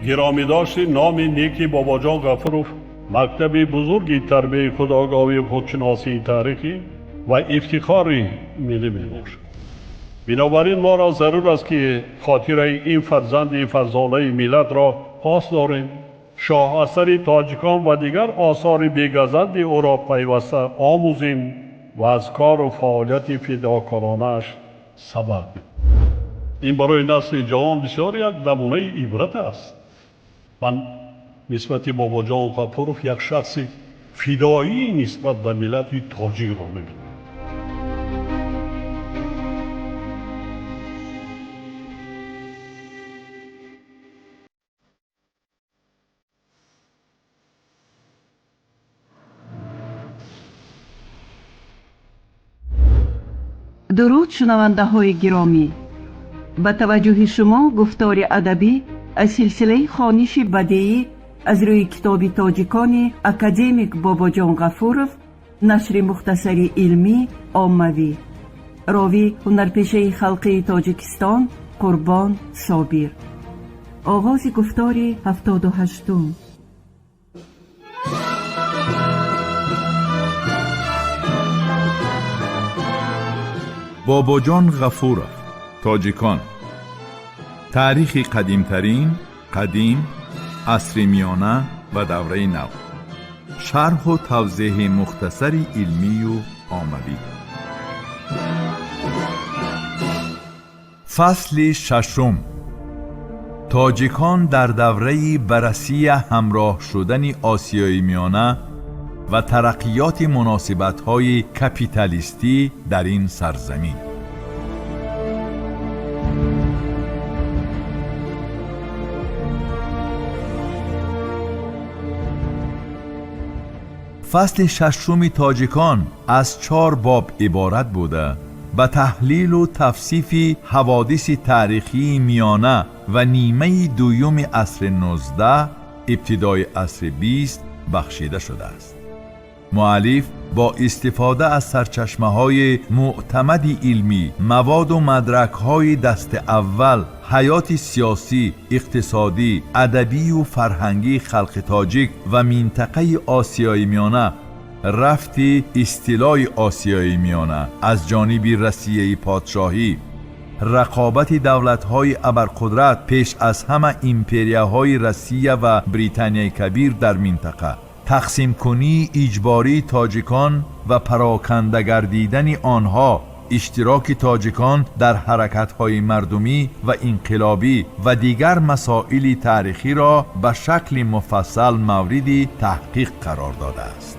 گرامی داشت نام نیکی بابا جان غفورов مکتب بزرگی تربیت خودآگاهی خودشناسی تاریخی و افتخار ملی میباشد. بنابراین ما را ضرور است که خاطره این فرزند فرزانه ملت را پاس داریم. شاه اثر تاجیکان و دیگر آثار بی‌گزند او را پیوسته آموزیم و از کار و فعالیت فداکارانه‌اش سبق. این برای نسل جوان بسیار یک نمونه عبرت است. من نسبت بابا جان غفورov یک شخص فدایی نسبت به ملت تاجیک را می‌بینم. درود شنونده های گرامی، با توجه شما گفتار ادبی از سلسله خوانش بدیعی از روی کتاب تاجیکان اکادمیک بابا جان غفورov، نشر مختصری علمی عاموی، راوی هنرپیشه خلقی تاجیکستان قربان صابر. آغاز گفتار 78. بابا جان غفورov، تاجیکان. تاریخی قدیمترین، قدیم، عصر میانه و دوره نو. شرح و توضیح مختصری علمی و عاموی. فصل ششم. تاجیکان در دوره بررسی همراه شدن آسیای میانه و ترقیات مناسبت‌های کپیتالیستی در این سرزمین. فصل ششم تاجیکان از 4 باب عبارت بوده به تحلیل و توصیف حوادث تاریخی میانه و نیمه دوم عصر 19 ابتدای عصر 20 بخشیده شده است. مؤلف با استفاده از سرچشمه‌های معتمد علمی، مواد و مدرک‌های دست اول، حیات سیاسی، اقتصادی، ادبی و فرهنگی خلق تاجیک و منطقه آسیای میانه، رفت اصطلاح آسیای میانه از جانب روسیه پادشاهی، رقابت دولت‌های ابرقدرت پیش از همه ایمپریاهای روسیه و بریتانیای کبیر در منطقه، تقسیم کنی اجباری تاجیکان و پراکنده گردیدن آنها، اشتراک تاجیکان در حرکت‌های مردمی و انقلابی و دیگر مسائل تاریخی را به شکل مفصل مورد تحقیق قرار داده است.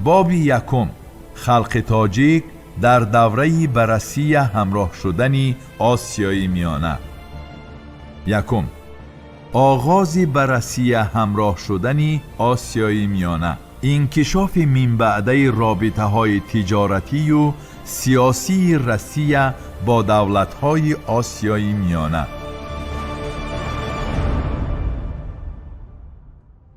باب یکم، خلق تاجیک در دوره بررسی همراه شدن آسیای میانه. یکم، آغاز بررسی همراه شدن آسیای میانه، انکشاف من بعده رابطه های تجارتی و سیاسی روسیه با دولت های آسیای میانه.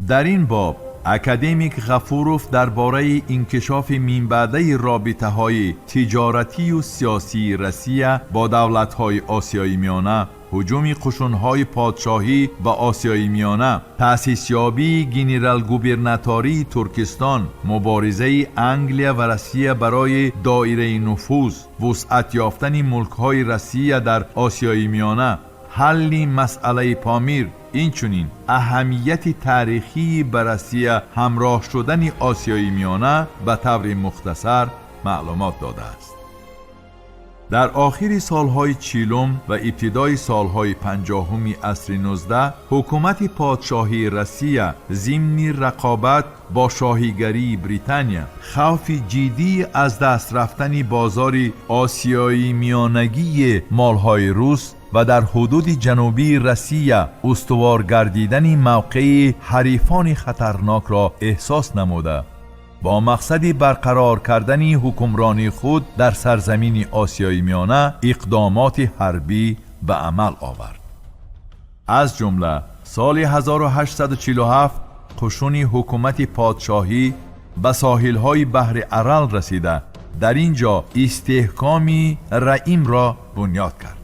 در این باب اکادمیک غفورov درباره انکشاف من بعده رابطه های تجارتی و سیاسی روسیه با دولت های آسیای میانه، هجوم قشون‌های پادشاهی به آسیای میانه، تأسیس یابی گنرال گوبرناتوری ترکستان، مبارزه انگلیا و روسیه برای دایره نفوذ، وسعت یافتن ملک‌های روسیه در آسیای میانه، حل مسئله پامیر، اینچنین اهمیت تاریخی بررسی همراه شدن آسیای میانه به طور مختصر معلومات داده است. در آخر سالهای 40 و ابتدای سالهای 50 عصر 19 حکومت پادشاهی روسیه ضمن رقابت با شاهیگری بریتانیا، خوف جدی از دست رفتن بازار آسیای میانگی مالهای روس و در حدود جنوبی روسیه استوار گردیدن موقع حریفان خطرناک را احساس نموده، با مقصد برقرار کردن حکمرانی خود در سرزمین آسیای میانه اقدامات حربی به عمل آورد. از جمله سال 1847 قشون حکومت پادشاهی به ساحل‌های بحر ارال رسیده در اینجا استحکامی رئیم را بنیاد کرد.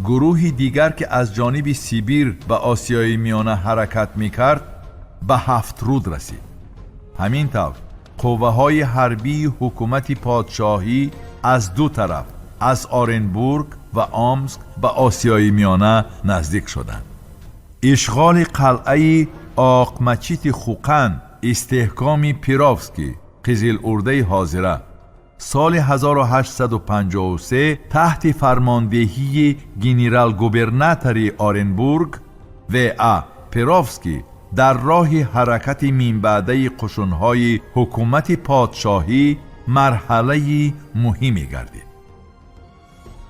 گروهی دیگر که از جانب سیبیر به آسیای میانه حرکت می‌کرد به 7 رود رسید. همین طور قوه‌های حربی حکومت پادشاهی از دو طرف از آرنبورگ و آمسک به آسیای میانه نزدیک شدند. اشغال قلعه آقمچیت خوقند، استحکام پیروفسکی، قزل ارده حاضره سال 1853 تحت فرماندهی گنرال گوبرناتوری آرنبورگ و پیروفسکی در راه حرکت منبعده قشون‌های حکومت پادشاهی مرحله مهمی گردید.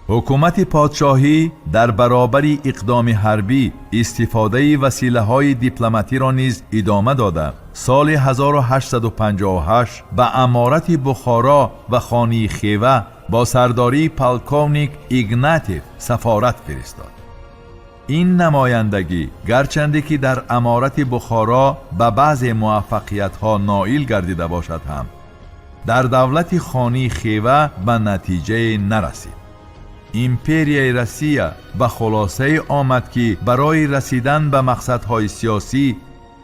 حکومت پادشاهی در برابر اقدام حربی استفاده وسیله‌های دیپلماتی را نیز ادامه داده سال 1858 به امارت بخارا و خانی خیوه با سرداری پالکونیک ایگناتیف سفارت فرستاد. این نمایندگی گرچند که در امارت بخارا به بعض موفقیت‌ها نائل گردیده باشد هم در دولت خانی خیوه به نتیجه نرسید. امپریای روسیه به خلاصه آمد که برای رسیدن به مقصدهای سیاسی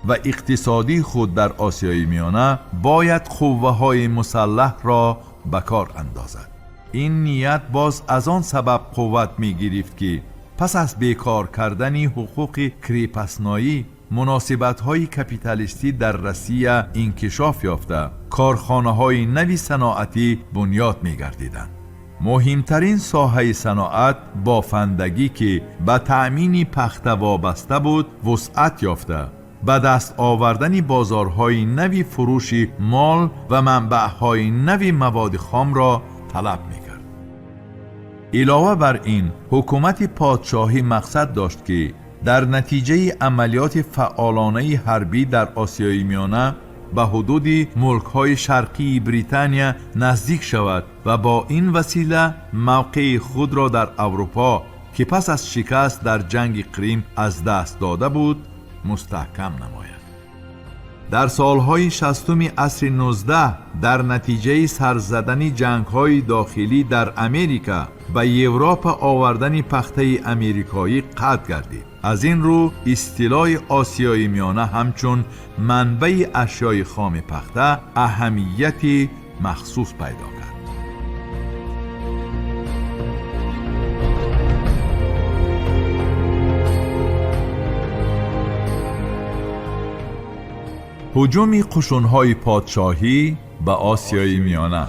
و اقتصادی خود در آسیای میانه باید قوه‌های مسلح را به کار اندازد. این نیت باز از آن سبب قوت می گرفت که پس از بیکار کردن حقوق کریپسنایی مناسبت‌های کپیتالیستی در روسیه انکشاف یافته کارخانه‌های نوی صناعتی بنیاد می‌گردیدند. مهمترین ساحه صناعت بافندگی که به تأمین پخته وابسته بود وسعت یافته به دست آوردن بازارهای نوی فروش مال و منبعهای نوی مواد خام را طلب می‌کرد. علاوه بر این حکومت پادشاهی مقصد داشت که در نتیجه عملیات فعالانه حربی در آسیای میانه به حدود ملک‌های شرقی بریتانیا نزدیک شود و با این وسیله موقع خود را در اروپا که پس از شکست در جنگ کریم از دست داده بود مستحکم نماید. در سالهای 60 عصر 19 در نتیجه سرزدن جنگ‌های داخلی در امریکا به یوروپا آوردن پخته امریکایی قطع گردید. از این رو اصطلاح آسیای میانه همچون منبع اشیای خام پخته اهمیتی مخصوص پیدا کرد. هجوم قشون‌های پادشاهی به آسیای میانه.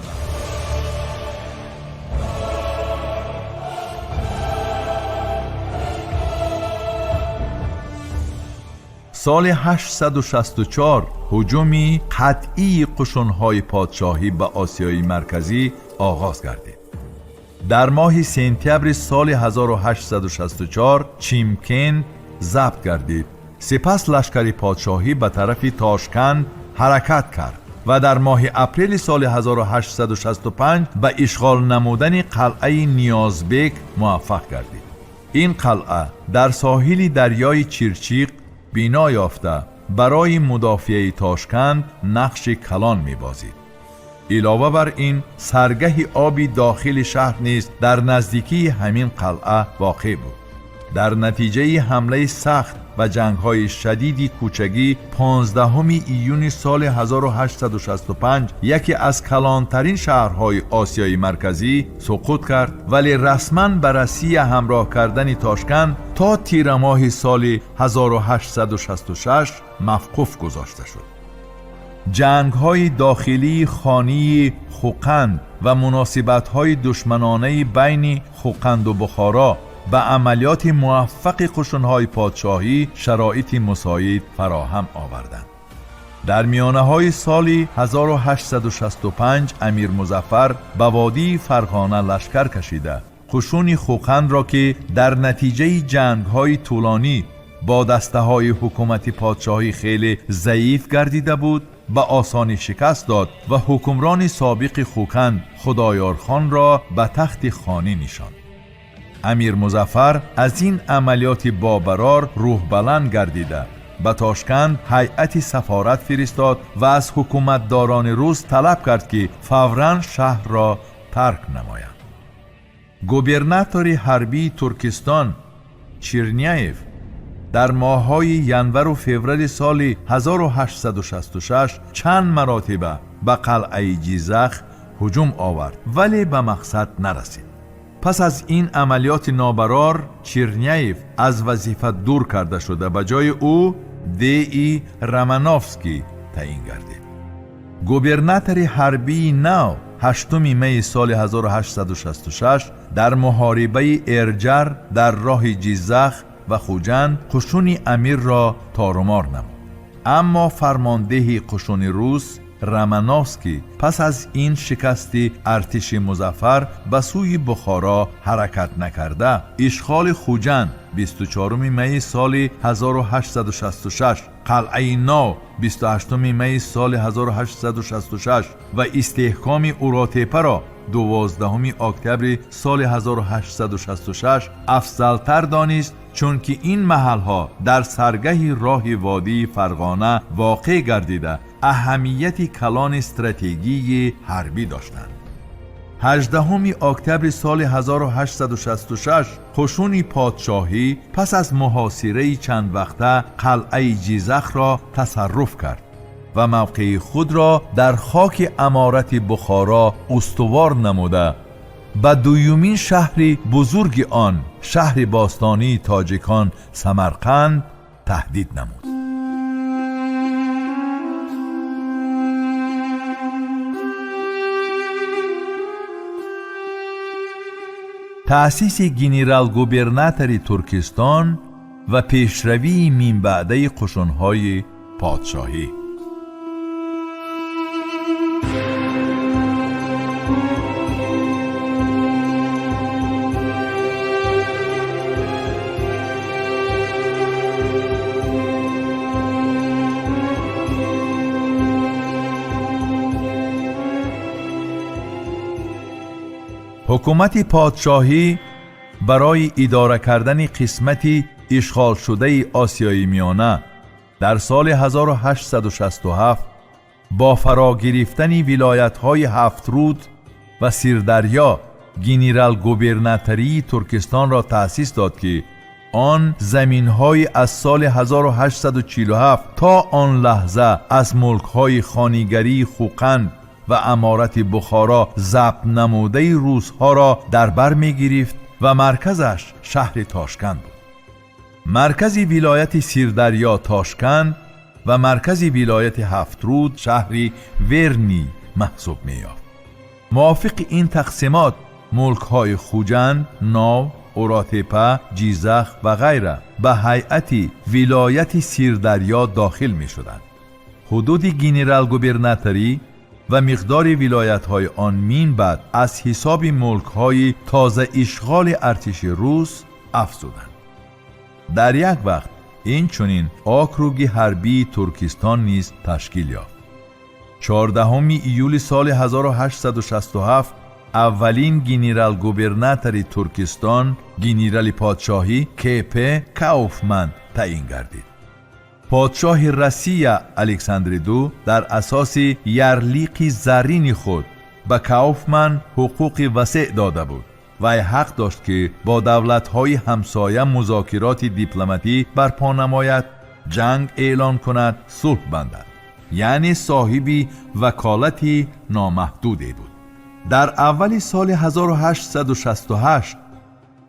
سال 864 هجومی قطعی قشون‌های پادشاهی به آسیای مرکزی آغاز گردید. در ماه سپتامبر سال 1864 چیمکن ضبط گردید. سپس لشکر پادشاهی به طرف تاشکند حرکت کرد و در ماه اپریل سال 1865 به اشغال نمودن قلعه نیازبک موفق گردید. این قلعه در ساحل دریای چیرچیق بنا یافته برای مدافعه تاشکند نقش کلان می‌بازید. علاوه بر این سرگه آبی داخل شهر نیز در نزدیکی همین قلعه واقع بود. در نتیجه حمله سخت و جنگ‌های شدیدی کوچگی 15 ایون سال 1865 یکی از کلانترین شهرهای آسیای مرکزی سقوط کرد، ولی رسما به روسیه همراه کردن تاشکند تا تیر ماه سال 1866 موقوف گذاشته شد. جنگ‌های داخلی خانی خوقند و مناسبت‌های دشمنانه بین خوقند و بخارا به عملیات موفق قشون‌های پادشاهی شرایط مساعد فراهم آوردند. در میانه‌های سال 1865 امیر مظفر به وادی فرغانه لشکر کشیده قشون خوقند را که در نتیجه جنگ‌های طولانی با دسته‌های حکومت پادشاهی خیلی ضعیف گردیده بود به آسانی شکست داد و حکمران سابق خوقند خدایارخان را به تخت خانی نشاند. امیر مظفر از این عملیات بابرار روح بلند گردیده به تاشکند هیئت سفارت فرستاد و از حکومتداران روس طلب کرد که فوراً شهر را ترک نمایند. گوبرناتور حربی ترکستان چرنیایف در ماه‌های ینور و فوریه سال 1866 چند مراتبه به قلعه جیزخ هجوم آورد ولی به مقصد نرسید. پس از این عملیات نابرار چرنیایف از وظیفه دور کرده شده، به جای او دی رامانوفسکی تعیین گردید. گوبرناتور حربی نو 8 می سال 1866 در محاربه ارجر در راه جیزخ و خوجند قشون امیر را تارمار نمود. اما فرمانده قشون روس رامانوفسکی پس از این شکست ارتش مظفر به سوی بخارا حرکت نکرده، اشغال خوجند 24 می سال 1866، قلعه نو 28 می سال 1866 و استحکام اوراتپه را 12 اکتبر سال 1866 افضلتر دانست، چون که این محلها در سرگه راه وادی فرغانه واقع گردیده اهمیت کلان استراتژیکی حربی داشتند. 18 اکتبر سال 1866 قشون پادشاهی پس از محاصره چند وقته قلعه جیزخ را تصرف کرد و موقع خود را در خاک امارت بخارا استوار نموده به دومین شهر بزرگ آن، شهر باستانی تاجیکان سمرقند، تهدید نمود. تأسیس گنرال گوبرناتور ترکستان و پیشروی من بعده قشون‌های پادشاهی. حکومت پادشاهی برای اداره کردن قسمتی اشغال شده آسیای میانه در سال 1867 با فرا گرفتن ولایت‌های هفت‌رود و سیردریا گنرال گوبرناتوری ترکستان را تأسیس داد که آن زمین‌های از سال 1847 تا آن لحظه از ملک‌های خانیگری خوقند و امارت بخارا ضبط نموده روس‌ها را در بر می‌گرفت و مرکزش شهر تاشکند بود. مرکز ولایت سیردریا تاشکند و مرکز ولایت هفت‌رود شهر ورنی محسوب می‌یافت. موافق این تقسیمات ملک‌های خوجند، ناو، اوراتپه، جیزخ و غیره به هیئت ولایت سیردریا داخل می‌شدند. حدود گنرال گوبرناتوری و مقدار ولایت‌های آن من بعد از حساب ملک‌های تازه اشغال ارتش روس افزودند. در یک وقت این چنین آکروگ حربی ترکستان نیز تشکیل یافت. 14 ایول سال 1867 اولین گنرال گوبرناتور ترکستان گنرال پادشاهی کیپ کاوفمن تعیین گردید. پادشاه روسیه الکساندر دو در اساس یرلیق زرین خود به کاوفمن حقوق وسیع داده بود و حق داشت که با دولت‌های همسایه مذاکرات دیپلماتی برپا نماید، جنگ اعلان کند، صلح بندد، یعنی صاحب وکالتی نامحدودی بود. در اول سال 1868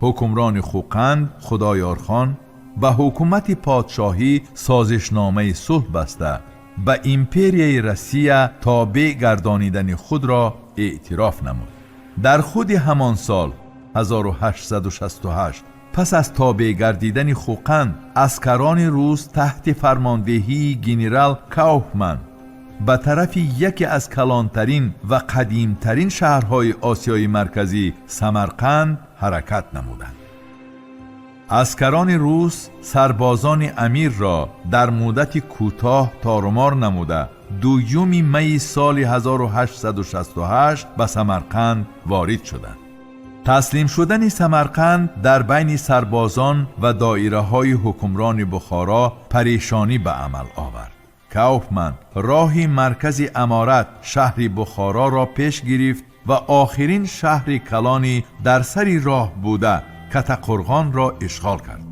حکمران خوقند خدایارخان به حکومت پادشاهی سازشنامه صلح بسته به امپریای روسیه تابع گردانیدن خود را اعتراف نمود. در خود همان سال 1868 پس از تابع گردیدن خوقند، اسکران روس تحت فرماندهی گنرال کاوفمن به طرف یکی از کلانترین و قدیمترین شهرهای آسیای مرکزی سمرقند حرکت نمودند. اسکران روس سربازان امیر را در مدت کوتاه تارمار نموده 2 می سال 1868 به سمرقند وارد شدند. تسلیم شدن سمرقند در بین سربازان و دایره های حکمران بخارا پریشانی به عمل آورد. کاوفمن راهی مرکز امارت شهر بخارا را پیش گرفت و آخرین شهر کلانی در سری راه بوده کتقرغان را اشغال کرد.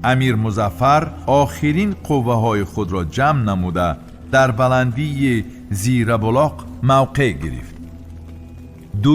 امیر مظفر آخرین قوه های خود را جمع نموده در بلندی زیربلاق موقع گرفت. 2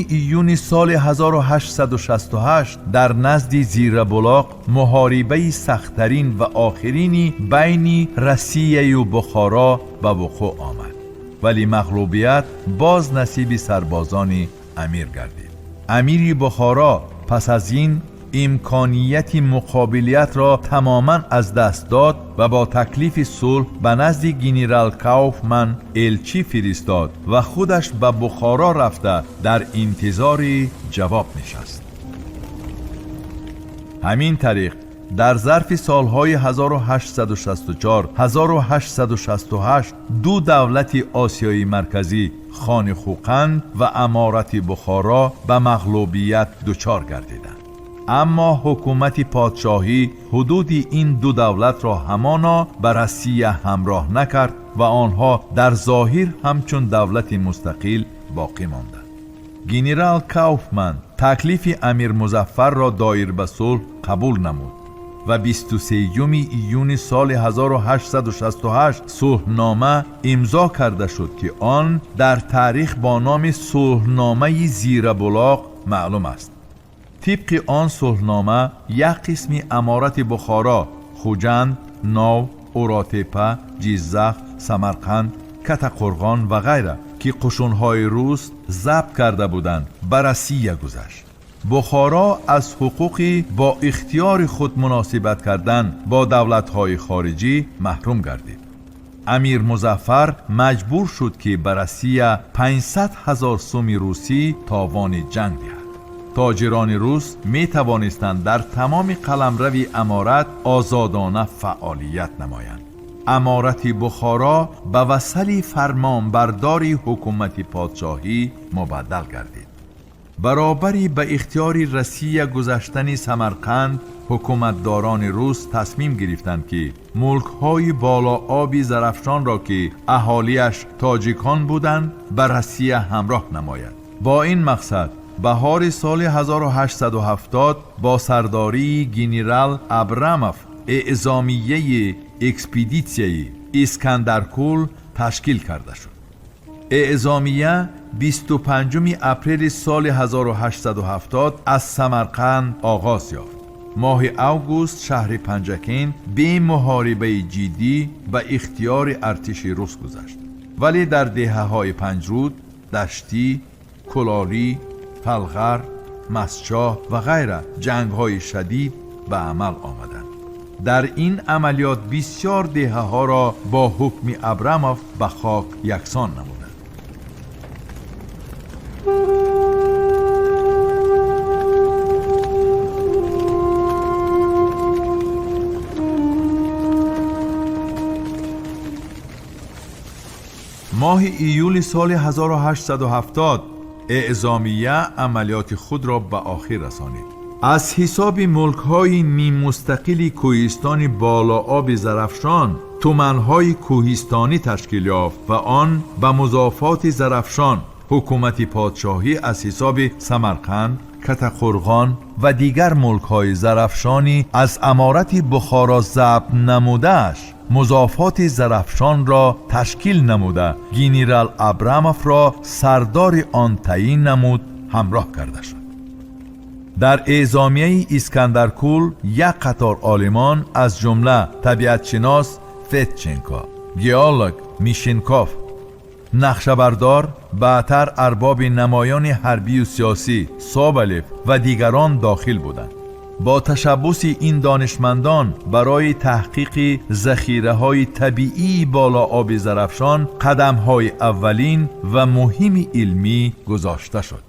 ایون سال 1868 در نزد زیربلاق محاربه سخت‌ترین و آخرینی بین رسیه و بخارا به وقوع آمد، ولی مغلوبیت باز نصیب سربازان امیر گردید. امیر بخارا پس از این امکانیت مقابلیت را تماما از دست داد و با تکلیف صلح به نزد گنرال کاوفمن الچی فرستاد و خودش به بخارا رفته در انتظار جواب نشست. همین طریق در ظرف سالهای 1864-1868 دو دولت آسیای مرکزی خان خوقند و امارت بخارا به مغلوبیت دچار گردیدند. اما حکومت پادشاهی حدود این دو دولت را همانا به روسیه همراه نکرد و آنها در ظاهر همچون دولت مستقل باقی ماندند. گنرال کاوفمن تکلیف امیر مظفر را دایر به صلح قبول نمود و 23 ایون سال 1868 صلحنامه امضا کرده شد که آن در تاریخ با نام صلحنامه زیربلاق معلوم است. طبق آن صلحنامه یک قسم امارت بخارا، خوجند، نو، اوراتپه، جیزخ، سمرقند، کتقرغان و غیره که قشونهای روس ضبط کرده بودند به روسیه گذشت. بخارا از حقوقی با اختیار خود مناسبت کردن با دولت‌های خارجی محروم گردید. امیر مظفر مجبور شد که به روسیه 500,000 سوم روسی تاوان جنگ دهد. تاجران روس می توانستند در تمام قلمرو امارت آزادانه فعالیت نمایند. امارت بخارا به وسیله فرمانبرداری حکومت پادشاهی مبدل گردید. برابری به اختیار روسیه گذشتن سمرقند، حکومتداران روس تصمیم گرفتند که ملک‌های بالا آبی زرافشان را که اهالیش تاجیکان بودند به روسیه همراه نماید. با این مقصد بهار سال 1870 با سرداری گنرال ابراموف اعزامیه اکسپدیسیای اسکندرکول تشکیل کرده شد. اعزامیه 25 اپریل سال 1870 از سمرقند آغاز یافت. ماه اوگوست شهر پنجکین به محاربه جدی به اختیار ارتش روس گذشت، ولی در دهه‌های پنجرود، دشتی، کلالی، تلغر، مسچاه و غیره جنگ‌های شدید به عمل آمدند. در این عملیات بسیار دهه‌ها را با حکم ابراموف به خاک یکسان نمودند. ماه ایول سال 1870 اعزامیه عملیات خود را به آخر رسانید. از حساب ملک‌های نیم مستقل کوهستان بالا آب زرافشان تومن‌های کوهستانی تشکیل یافت و آن به مضافات زرافشان حکومت پادشاهی از حساب سمرقند، کتقرغان و دیگر ملک‌های زرافشانی از امارت بخارا ضبط نموده‌اش مضافات زرافشان را تشکیل نموده گنرال ابراموف را سردار آن تعیین نمود همراه کرده شد. در اعزامیه اسکندرکول یک قطار آلمان از جمله طبیعتشناس فتچنکا، گیولوگ میشنکوف، نقشه‌بردار، بعدتر ارباب نمایان حربی و سیاسی سابلیف و دیگران داخل بودند. با تشبث این دانشمندان برای تحقیق ذخیره‌های طبیعی بالا آب زرافشان قدم‌های اولین و مهم علمی گذاشته شد.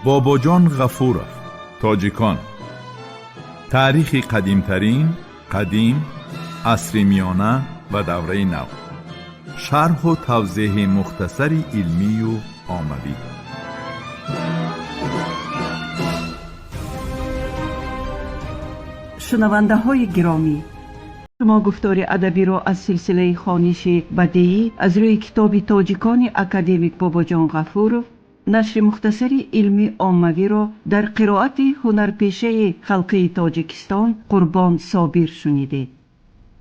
باباجان غفورov، تاجیکان. تاریخ قدیمترین، قدیم، عصر میانه و دوره نو. شرح و توضیح مختصری علمی و عاموی. شنونده های گرامی، شما گفتار ادبی را از سلسله خوانش بدیعی از روی کتاب تاجیکان اکادمیک باباجان غفورов نشر مختصری علمی عاموی را در قرائت هنرپیشه خلقی تاجیکستان قربان صابر شنیدید.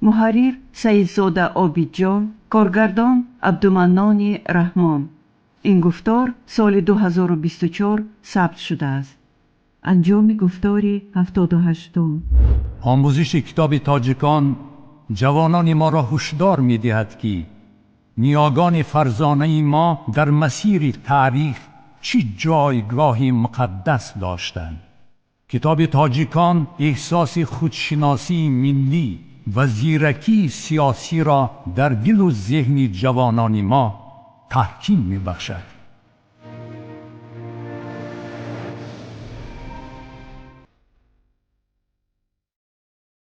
محرر سیدزاده عابدجان، کارگردان عبدالمنان رحمان. این گفتار سال 2024 ثبت شده است. انجام گفتار 78. آموزش کتاب تاجیکان جوانان ما را هشدار می دهد که نیاگان فرزانه ما در مسیر تاریخ چه جایگاهی مقدس داشتند. کتاب تاجیکان احساس خودشناسی ملی و زیرکی سیاسی را در دل و ذهن جوانان ما تحکیم می بخشد.